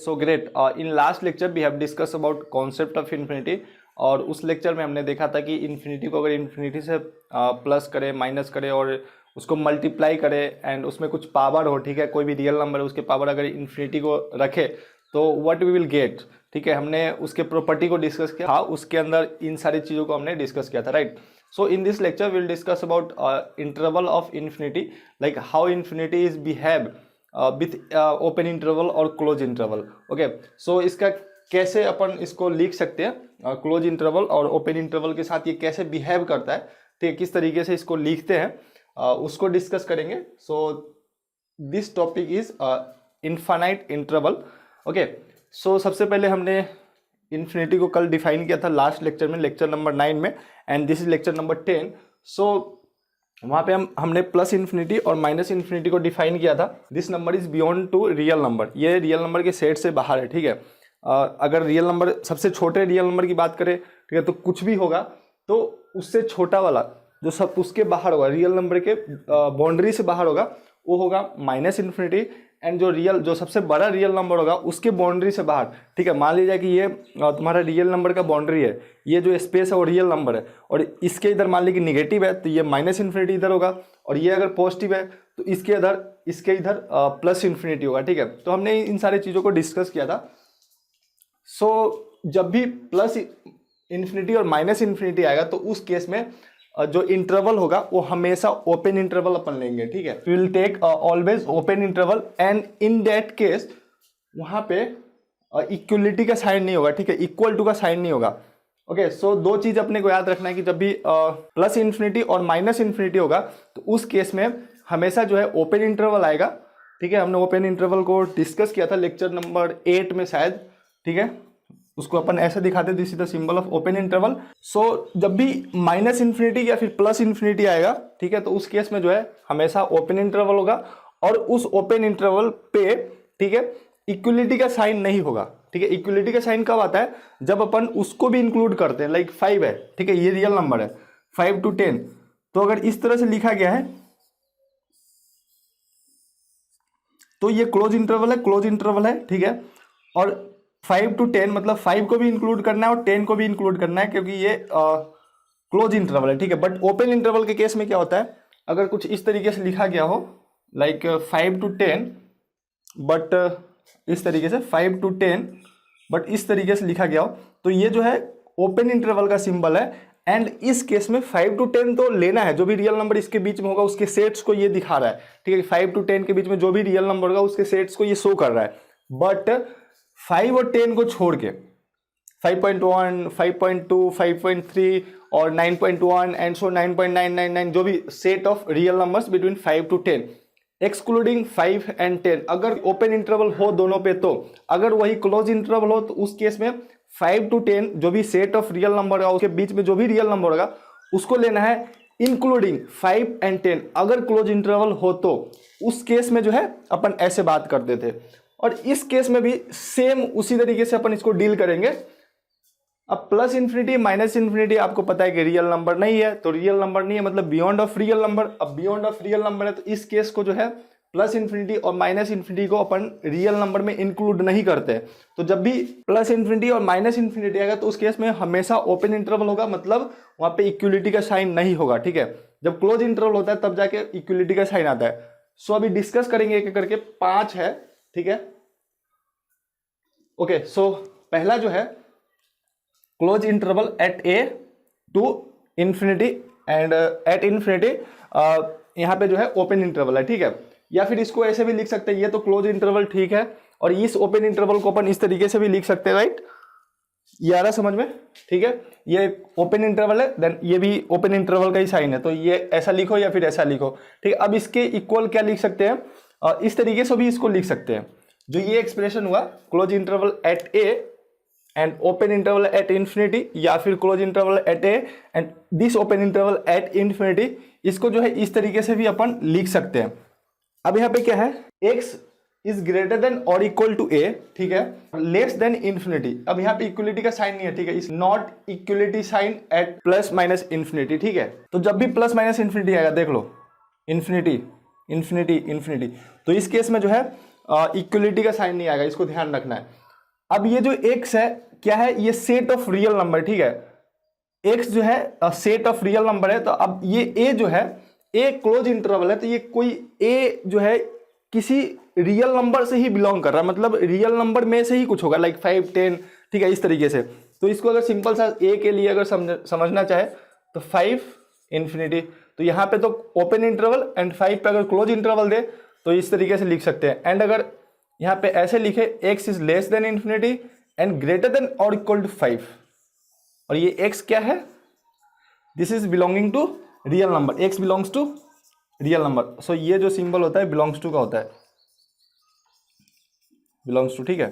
So great. In last lecture we have discuss about concept of infinity, और उस lecture में हमने देखा था कि इन्फिनिटी को अगर इन्फिनिटी से प्लस करे, माइनस करे और उसको मल्टीप्लाई करे एंड उसमें कुछ पावर हो, ठीक है, कोई भी रियल नंबर है उसके पावर अगर इन्फिनिटी को रखे तो व्हाट वी विल गेट, ठीक है। हमने उसके प्रॉपर्टी को डिस्कस किया था, उसके अंदर इन सारी चीज़ों को हमने डिस्कस किया था, right. So in this lecture will discuss about interval of infinity, like how infinity is behave with open interval और क्लोज इंटरवल। ओके, सो इसका कैसे अपन इसको लिख सकते हैं, क्लोज इंटरवल और ओपन इंटरवल के साथ ये कैसे बिहेव करता है, ठीक है, किस तरीके से इसको लिखते हैं, उसको डिस्कस करेंगे। So this topic is infinite interval. Okay, so सबसे पहले हमने इन्फिनिटी को कल डिफाइन किया था लास्ट लेक्चर में, लेक्चर नंबर 9 में, and this is lecture number 10। So वहाँ पे हमने प्लस इन्फिनिटी और माइनस इन्फिनिटी को डिफाइन किया था। This number is beyond to real number, ये रियल नंबर के सेट से बाहर है, ठीक है। अगर रियल नंबर, सबसे छोटे रियल नंबर की बात करें, ठीक है, तो कुछ भी होगा तो उससे छोटा वाला जो सब उसके बाहर होगा, रियल नंबर के बाउंड्री से बाहर होगा, वो होगा माइनस इन्फिनिटी। एंड जो सबसे बड़ा रियल नंबर होगा उसके बाउंड्री से बाहर, ठीक है, मान लीजिए कि ये तुम्हारा रियल नंबर का बाउंड्री है, ये जो स्पेस है वो रियल नंबर है, और इसके इधर मान लीजिए कि निगेटिव है तो ये माइनस इन्फिनिटी इधर होगा, और ये अगर पॉजिटिव है तो इसके इधर प्लस इन्फिनिटी होगा, ठीक है। तो हमने इन सारी चीज़ों को डिस्कस किया था। सो जब भी प्लस इन्फिनिटी और माइनस इन्फिनिटी आएगा तो उस केस में जो इंटरवल होगा वो हमेशा ओपन इंटरवल अपन लेंगे, ठीक है। We will take always open interval, and in that case वहाँ पे इक्वलिटी का साइन नहीं होगा, ठीक है, इक्वल टू का साइन नहीं होगा। ओके, सो दो चीज अपने को याद रखना है कि जब भी प्लस इन्फिनिटी और माइनस इन्फिनिटी होगा तो उस केस में हमेशा जो है ओपन इंटरवल आएगा, ठीक है। हमने ओपन इंटरवल को डिस्कस किया था लेक्चर नंबर 8 में शायद, ठीक है, उसको अपन ऐसे दिखाते, this is the symbol of open interval. So जब भी माइनस इन्फिनिटी या फिर प्लस इन्फिनिटी आएगा, ठीक है, तो उस केस में जो है हमेशा ओपन इंटरवल होगा, और उस ओपन इंटरवल पे, ठीक है, इक्वलिटी का साइन नहीं होगा, ठीक है। इक्वलिटी का साइन कब आता है, जब अपन उसको भी इंक्लूड करते हैं, लाइक 5 है, ठीक है, ये रियल नंबर है 5 to 10, तो अगर इस तरह से लिखा गया है तो ये क्लोज इंटरवल है, ठीक है। और 5 to 10 मतलब 5 को भी इंक्लूड करना है और 10 को भी इंक्लूड करना है, क्योंकि ये क्लोज इंटरवल है, ठीक है। बट ओपन इंटरवल के केस में क्या होता है, अगर कुछ इस तरीके से लिखा गया हो, लाइक 5 to 10, बट इस तरीके से 5 to 10 बट इस तरीके से लिखा गया हो, तो ये जो है ओपन इंटरवल का सिंबल है। एंड इस केस में 5 to 10 तो लेना है, जो भी रियल नंबर इसके बीच में होगा उसके सेट्स को ये दिखा रहा है, ठीक है। 5 to 10 के बीच में जो भी रियल नंबर होगा उसके सेट्स को ये शो कर रहा है। बट 5 और 10 को छोड़ के 5.1, 5.2, 5.3 और 9.1 एंड सो 9.999 जो भी set of real numbers between 5 to 10 excluding 5 and 10, अगर ओपन इंटरवल हो दोनों पे, तो अगर वही क्लोज इंटरवल हो तो उस केस में 5 to 10 जो भी सेट ऑफ रियल नंबर होगा उसके बीच में जो भी रियल नंबर होगा उसको लेना है इंक्लूडिंग 5 and 10। अगर क्लोज इंटरवल हो तो उस केस में जो है अपन ऐसे बात करते थे, और इस केस में भी सेम उसी तरीके से अपन इसको डील करेंगे। अब प्लस इन्फिनिटी माइनस इन्फिनिटी आपको पता है कि रियल नंबर नहीं है, तो रियल नंबर नहीं है मतलब बियॉन्ड ऑफ रियल नंबर। अब बियॉन्ड ऑफ रियल नंबर है तो इस केस को जो है प्लस इन्फिनिटी और माइनस इन्फिनिटी को अपन रियल नंबर में इंक्लूड नहीं करते। तो जब भी प्लस इन्फिनिटी और माइनस इन्फिनिटी आएगा तो उस केस में हमेशा ओपन इंटरवल होगा, मतलब वहां पे इक्वलिटी का साइन नहीं होगा, ठीक है। जब क्लोज इंटरवल होता है तब जाके इक्वलिटी का साइन आता है। सो अभी डिस्कस करेंगे एक करके, 5 है, ठीक है। ओके, सो पहला जो है close interval at a to infinity, and at infinity यहाँ पे जो है ओपन इंटरवल है, ठीक है। या फिर इसको ऐसे भी लिख सकते हैं, ये तो क्लोज इंटरवल ठीक है, और इस ओपन इंटरवल को अपन इस तरीके से भी लिख सकते हैं, राइट। ये आ रहा समझ में, ठीक है। ये ओपन इंटरवल है, देन ये भी ओपन इंटरवल का ही साइन है, तो ये ऐसा लिखो या फिर ऐसा लिखो, ठीक है। अब इसके इक्वल क्या लिख सकते हैं, इस तरीके से भी इसको लिख सकते हैं। जो ये एक्सप्रेशन हुआ close interval at a and open interval at infinity, या फिर close interval at a and this open interval at infinity, इसको जो है इस तरीके से भी अपन लिख सकते हैं। अब यहाँ पे क्या है, x इज ग्रेटर देन और इक्वल टू a, ठीक है, लेस देन इन्फिनिटी। अब यहाँ पे इक्वलिटी का साइन नहीं है, ठीक है, is not equality sign at plus minus infinity, ठीक है। तो जब भी प्लस माइनस इन्फिनिटी आएगा, देख लो, इन्फिनिटी इन्फिनिटी इन्फिनिटी, तो इस केस में जो है इक्वलिटी का साइन नहीं आएगा, इसको ध्यान रखना है। अब ये जो x है क्या है, ये सेट ऑफ रियल नंबर, ठीक है, x जो है सेट ऑफ रियल नंबर है। तो अब ये a जो है, a क्लोज इंटरवल है, तो ये कोई a जो है किसी रियल नंबर से ही बिलोंग कर रहा है, मतलब रियल नंबर में से ही कुछ होगा, लाइक 5, 10, ठीक है, इस तरीके से। तो इसको अगर सिंपल सा a के लिए अगर समझना चाहे तो 5 इंफिनिटी, तो यहाँ पे तो ओपन इंटरवल एंड 5 पे अगर क्लोज इंटरवल दे तो इस तरीके से लिख सकते हैं। एंड अगर यहाँ पे ऐसे लिखे x is less than infinity and greater than और इक्वल टू 5, और ये x क्या है, this is belonging to real number, x belongs to real number. So ये जो सिंबल होता है बिलोंग्स टू का होता है, बिलोंग्स टू, ठीक है,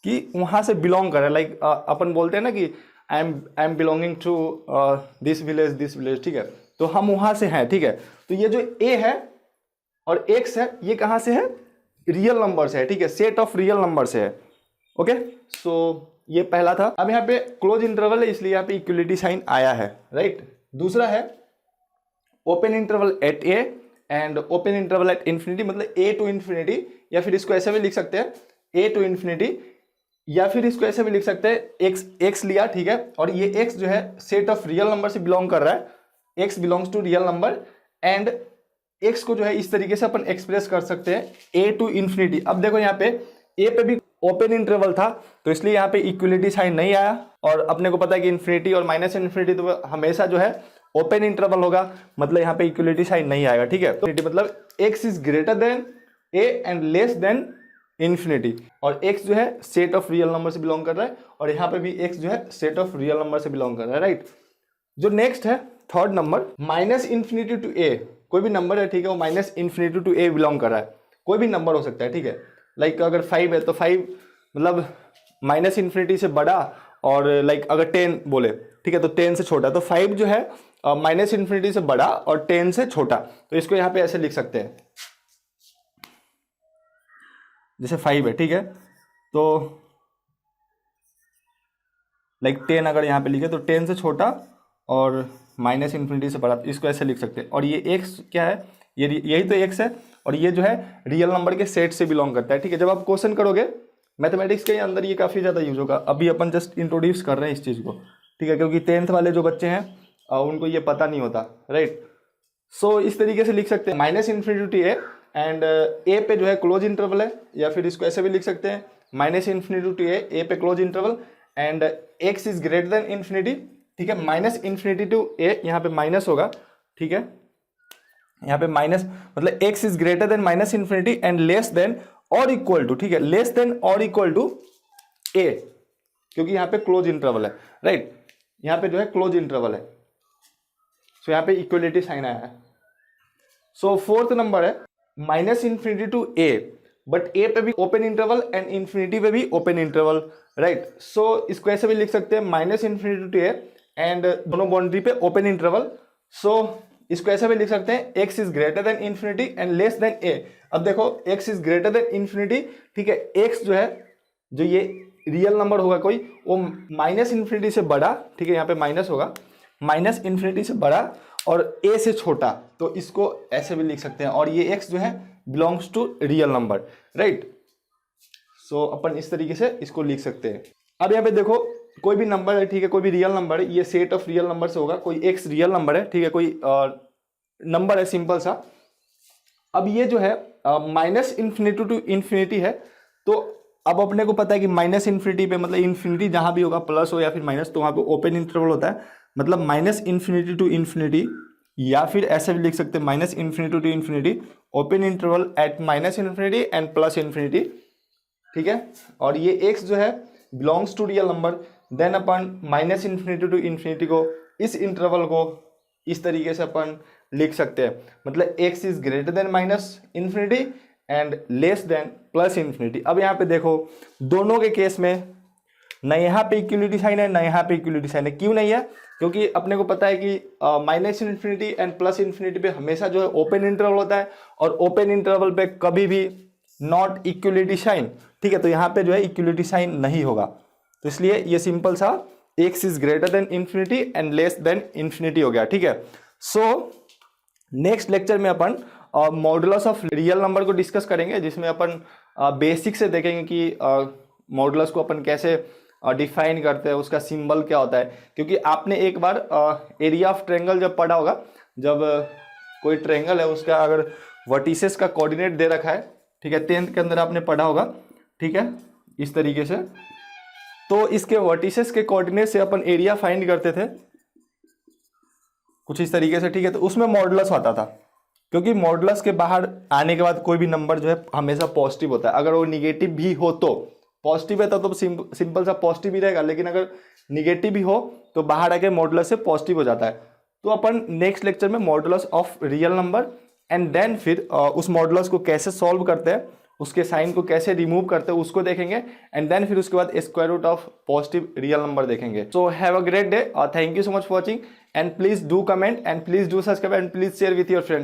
कि वहां से बिलोंग कर रहा है। लाइक अपन बोलते हैं ना कि I am belonging to this village, ठीक है, तो हम वहां से हैं, ठीक है। तो ये जो a है और x है, ये कहां से है, रियल नंबर से है, ठीक है, सेट ऑफ रियल नंबर से है। ओके, सो ये पहला था। अब यहाँ पे क्लोज इंटरवल है, इसलिए यहाँ पे इक्वलिटी साइन आया है, राइट। दूसरा है open interval at a and open interval at infinity, मतलब a टू इंफिनिटी, या फिर इसको ऐसे भी लिख सकते हैं a टू इंफिनिटी, या फिर इसको ऐसे भी लिख सकते हैं x लिया, ठीक है, और ये x जो है सेट ऑफ रियल नंबर से बिलोंग कर रहा है, x belongs to real number, and x को जो है इस तरीके से अपन एक्सप्रेस कर सकते हैं a टू इंफिनिटी। अब देखो यहाँ पे a पे भी ओपन इंटरवल था, तो इसलिए यहाँ पे इक्वलिटी साइन नहीं आया, और अपने को पता है कि इंफिनिटी और माइनस इंफिनिटी तो हमेशा जो है ओपन इंटरवल होगा, मतलब यहाँ पे इक्वलिटी साइन नहीं आएगा, ठीक है। तो मतलब x is greater then a and less than infinity, और x जो है सेट ऑफ रियल नंबर से बिलोंग कर रहा है, और यहाँ पे भी x जो है सेट ऑफ रियल नंबर से बिलोंग कर रहा है, राइट। जो नेक्स्ट है third number, minus infinity to a, कोई भी नंबर है, ठीक है, वो minus infinity to a belong कर रहा है, कोई भी नंबर हो सकता है, ठीक है। लाइक अगर 5 है तो 5 मतलब माइनस इंफिनिटी से बड़ा, और लाइक अगर 10 बोले, ठीक है, तो 10 से छोटा, तो 5 जो है माइनस इंफिनिटी से बड़ा और 10 से छोटा, तो इसको यहाँ पे ऐसे लिख सकते हैं, जैसे 5 है, ठीक है, तो लाइक 10 अगर यहाँ पे लिखे तो 10 से छोटा और माइनस इंफिनिटी से बड़ा, इसको ऐसे लिख सकते हैं। और ये x क्या है, ये यही तो x है, और ये जो है रियल नंबर के सेट से बिलोंग करता है, ठीक है। जब आप क्वेश्चन करोगे मैथमेटिक्स के अंदर ये काफ़ी ज़्यादा यूज होगा, अभी अपन जस्ट इंट्रोड्यूस कर रहे हैं इस चीज़ को, ठीक है, क्योंकि 10th वाले जो बच्चे हैं उनको ये पता नहीं होता, राइट। सो इस तरीके से लिख सकते हैं minus infinity to a, and a पे जो है क्लोज इंटरवल है, या फिर इसको ऐसे भी लिख सकते हैं माइनस इंफिनिटी टू a पे close interval, and x is greater than infinity, ठीक है, माइनस इंफिनिटी टू a, यहाँ पे माइनस होगा, ठीक है, यहाँ पे माइनस मतलब x is greater then minus infinity and less then और इक्वल टू, ठीक है, लेस देन और इक्वल टू a, क्योंकि यहाँ पे क्लोज इंटरवल है, राइट, यहाँ पे जो है क्लोज इंटरवल है, सो यहाँ पे इक्वलिटी साइन आया है। सो फोर्थ नंबर है minus infinity to a, but a पे भी ओपन इंटरवल एंड इंफिनिटी पे भी ओपन इंटरवल, राइट। सो इसको ऐसे भी लिख सकते हैं minus infinity to a and दोनों बाउंड्री पे ओपन इंटरवल, सो इसको ऐसे भी लिख सकते हैं x is greater than infinity and less than a। अब देखो x is greater than infinity, ठीक है, x जो है, जो ये रियल नंबर होगा कोई, वो माइनस इंफिनिटी से बड़ा, ठीक है, यहाँ पे माइनस होगा, माइनस इंफिनिटी से बड़ा और a से छोटा, तो इसको ऐसे भी लिख सकते हैं, और ये x जो है belongs to real number, right. So अपन इस तरीके से इसको लिख सकते हैं। अब यहाँ पे देखो कोई भी नंबर है, ठीक है, कोई भी रियल नंबर है, ये सेट ऑफ रियल नंबर से होगा, कोई x रियल नंबर है, ठीक है, कोई नंबर है सिंपल सा। अब ये जो है माइनस इंफिनिटी टू इंफिनिटी है, तो अब अपने को पता है कि माइनस इंफिनिटी पे मतलब इंफिनिटी जहां भी होगा प्लस हो या फिर माइनस, तो वहां पे ओपन इंटरवल होता है, मतलब माइनस इंफिनिटी टू इंफिनिटी, या फिर ऐसे भी लिख सकते हैं minus infinity to infinity, open interval at minus infinity and plus infinity, ठीक है। और ये x जो है belongs to real number, then अपन माइनस इंफिनिटी टू इंफिनिटी को, इस इंटरवल को इस तरीके से अपन लिख सकते हैं, मतलब x is greater then minus infinity and less then plus infinity. अब यहाँ पे देखो दोनों के केस में न यहाँ पे इक्वलिटी साइन है, न यहाँ पे इक्वलिटी साइन है। क्यों नहीं है? क्योंकि अपने को पता है कि minus infinity and plus infinity पे हमेशा जो है ओपन इंटरवल होता है, और ओपन इंटरवल पे कभी भी नॉट इक्वलिटी साइन, ठीक है, तो यहाँ पे जो है इक्वलिटी साइन नहीं होगा, तो इसलिए ये सिंपल सा x is greater than infinity and less than infinity हो गया, ठीक है। सो नेक्स्ट लेक्चर में अपन मॉडुलस ऑफ रियल नंबर को डिस्कस करेंगे, जिसमें अपन बेसिक से देखेंगे कि मॉडुलस को अपन कैसे डिफाइन करते हैं, उसका सिंबल क्या होता है। क्योंकि आपने एक बार एरिया ऑफ ट्रायंगल जब पढ़ा होगा, जब कोई ट्रायंगल है उसका अगर वर्टिसेस का कोऑर्डिनेट दे रखा है, ठीक है, 10th के अंदर आपने पढ़ा होगा, ठीक है, इस तरीके से, तो इसके वर्टिसेस के कोऑर्डिनेट से अपन एरिया फाइंड करते थे कुछ इस तरीके से, ठीक है। तो उसमें मॉडुलस आता था, क्योंकि मॉडुलस के बाहर आने के बाद कोई भी नंबर जो है हमेशा पॉजिटिव होता है। अगर वो निगेटिव भी हो तो, पॉजिटिव है तो सिंपल सा पॉजिटिव ही रहेगा, लेकिन अगर निगेटिव भी हो तो बाहर आके मॉडुलस से पॉजिटिव हो जाता है। तो अपन नेक्स्ट लेक्चर में modulus of real number and then फिर उस मॉडुलस को कैसे सॉल्व करते हैं, उसके साइन को कैसे रिमूव करते हैं उसको देखेंगे, एंड देन फिर उसके बाद square root of positive real number देखेंगे। So have a great day और thank you so much for watching, and please do comment and please do subscribe and please share with your friends.